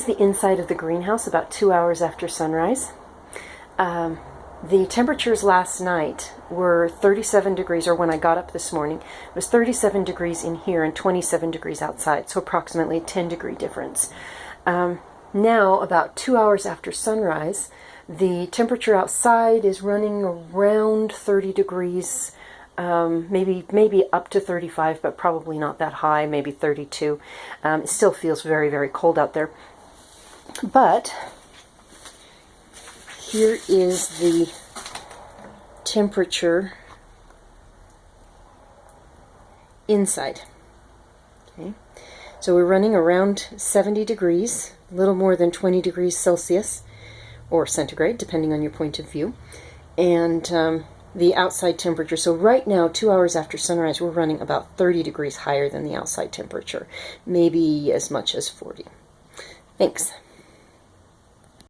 is the inside of the greenhouse about 2 hours after sunrise. The temperatures last night were 37 degrees, or when I got up this morning, it was 37 degrees in here and 27 degrees outside, so approximately a 10-degree difference. Now, about 2 hours after sunrise, the temperature outside is running around 30 degrees, maybe up to 35, but probably not that high, maybe 32. It still feels very, very cold out there. But here is the temperature inside. Okay, so we're running around 70 degrees, a little more than 20 degrees Celsius or centigrade, depending on your point of view, and the outside temperature. So right now, 2 hours after sunrise, we're running about 30 degrees higher than the outside temperature, maybe as much as 40. Thanks.